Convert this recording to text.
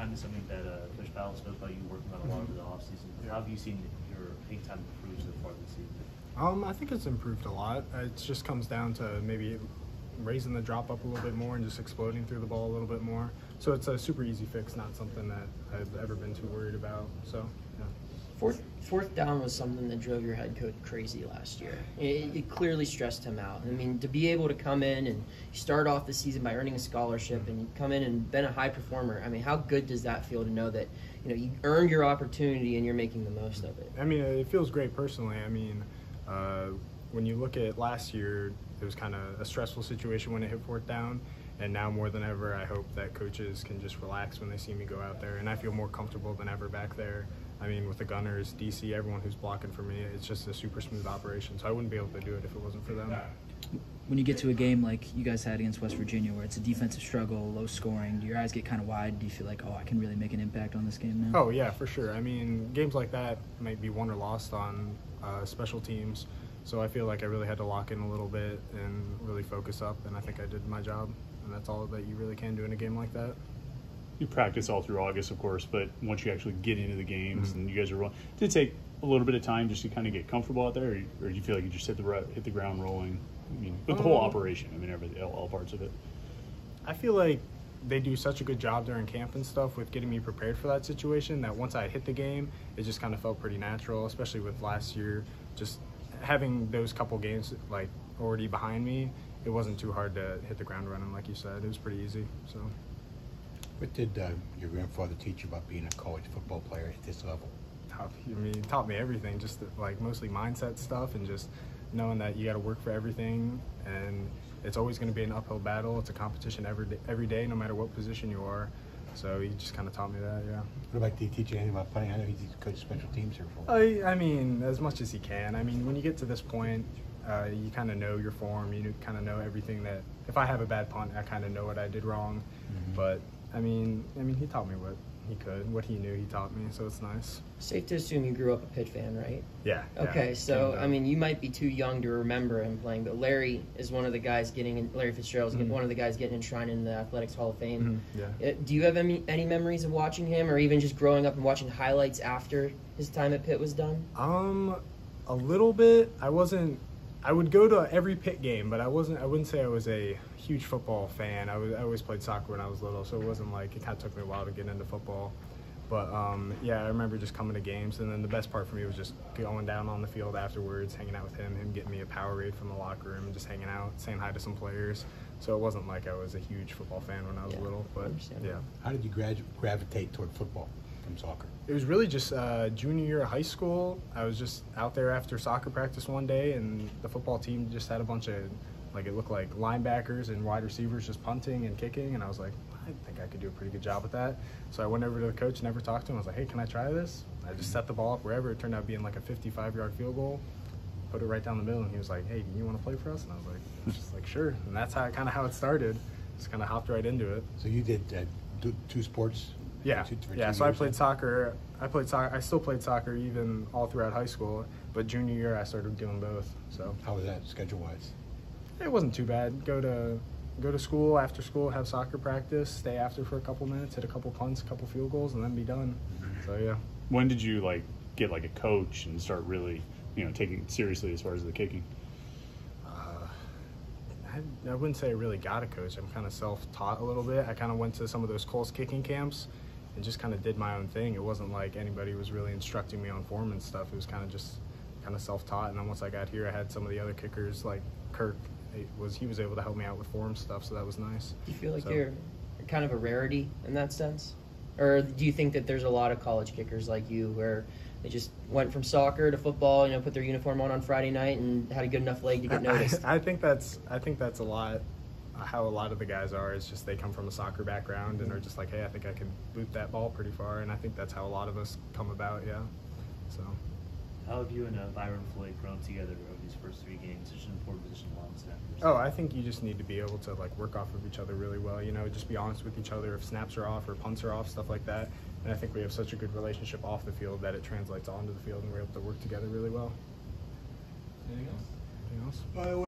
time is something that Coach Powell spoke about you working on a lot of the offseason. How have you seen your hang time improve so far this season? I think it's improved a lot. It just comes down to maybe raising the drop up a little bit more and just exploding through the ball a little bit more. So it's a super easy fix, not something that I've ever been too worried about. So, yeah. Fourth down was something that drove your head coach crazy last year. It clearly stressed him out. I mean, to be able to come in and start off the season by earning a scholarship and you come in and been a high performer, I mean, how good does that feel to know that, you know, you earned your opportunity and you're making the most of it? I mean, it feels great personally. I mean, when you look at last year, it was kind of a stressful situation when it hit fourth down. And now more than ever, I hope that coaches can just relax when they see me go out there. And I feel more comfortable than ever back there. I mean, with the Gunners, DC, everyone who's blocking for me, it's just a super smooth operation. So I wouldn't be able to do it if it wasn't for them. When you get to a game like you guys had against West Virginia where it's a defensive struggle, low scoring, do your eyes get kind of wide? Do you feel like, oh, I can really make an impact on this game now? Oh, yeah, for sure. I mean, games like that might be won or lost on special teams. So I feel like I really had to lock in a little bit and really focus up, and I think I did my job. And that's all that you really can do in a game like that. You practice all through August, of course, but once you actually get into the games and you guys are rolling, did it take a little bit of time just to kind of get comfortable out there, or do you feel like you just hit the ground rolling? I mean, with the whole operation, I mean, all parts of it. I feel like they do such a good job during camp and stuff with getting me prepared for that situation that once I hit the game, it just kind of felt pretty natural, especially with last year. Just having those couple games like already behind me, it wasn't too hard to hit the ground running, like you said. It was pretty easy. So, what did your grandfather teach you about being a college football player at this level? I mean, he taught me everything, just like mostly mindset stuff and just knowing that you got to work for everything and it's always going to be an uphill battle. It's a competition every day, no matter what position you are. So he just kind of taught me that, yeah. What about, did he teach you anything about punting? I know he's coached special teams here for. I mean, as much as he can. I mean, when you get to this point, you kind of know your form. You kind of know everything that. If I have a bad punt, I kind of know what I did wrong. But I mean, he taught me what he could, what he knew. He taught me, so it's nice. Safe to assume you grew up a Pitt fan, right? Yeah. Okay, so I mean, you might be too young to remember him playing, but Larry is one of the guys Larry Fitzgerald is one of the guys getting enshrined in the Athletics Hall of Fame. Yeah. Do you have any memories of watching him, or even just growing up and watching highlights after his time at Pitt was done? A little bit. I would go to every Pitt game, but I wouldn't say I was a huge football fan. I always played soccer when I was little, so it wasn't like it kind of took me a while to get into football. But yeah, I remember just coming to games, and then the best part for me was just going down on the field afterwards, hanging out with him getting me a Powerade from the locker room, and just hanging out, saying hi to some players. So it wasn't like I was a huge football fan when I was little, but yeah. How did you gravitate toward football from soccer? It was really just junior year of high school. I was just out there after soccer practice one day, and the football team just had a bunch of, like, it looked like linebackers and wide receivers just punting and kicking, and I was like, I think I could do a pretty good job with that. So I went over to the coach, never talked to him. I was like, hey, can I try this? I just set the ball up wherever. It turned out being like a 55-yard field goal. Put it right down the middle, and he was like, hey, do you want to play for us? And I was like, sure. And that's how it started. Just kind of hopped right into it. So you did two sports? Yeah, so I played soccer. I still played soccer even all throughout high school, but junior year I started doing both. So how was that schedule-wise? It wasn't too bad. Go to school, after school, have soccer practice, stay after for a couple minutes, hit a couple punts, a couple field goals, and then be done. So yeah. When did you get a coach and start really taking it seriously as far as the kicking? I wouldn't say I really got a coach. I'm kind of self-taught a little bit. I kind of went to some of those Colts kicking camps and just kind of did my own thing. It wasn't like anybody was really instructing me on form and stuff. It was kind of self-taught. And then once I got here, I had some of the other kickers like Kirk. He was able to help me out with form stuff, so that was nice. Do you feel like you're kind of a rarity in that sense? Or do you think that there's a lot of college kickers like you where they just went from soccer to football, put their uniform on Friday night and had a good enough leg to get noticed? I think that's a lot how a lot of the guys are. It's just they come from a soccer background and are just like, hey, I think I can boot that ball pretty far, and I think that's how a lot of us come about, yeah. So. How have you and Byron Floyd grown together over these first 3 games? Such an important position along the snap. Oh, I think you just need to be able to work off of each other really well. Just be honest with each other if snaps are off or punts are off, stuff like that. And I think we have such a good relationship off the field that it translates onto the field, and we're able to work together really well. Anything else?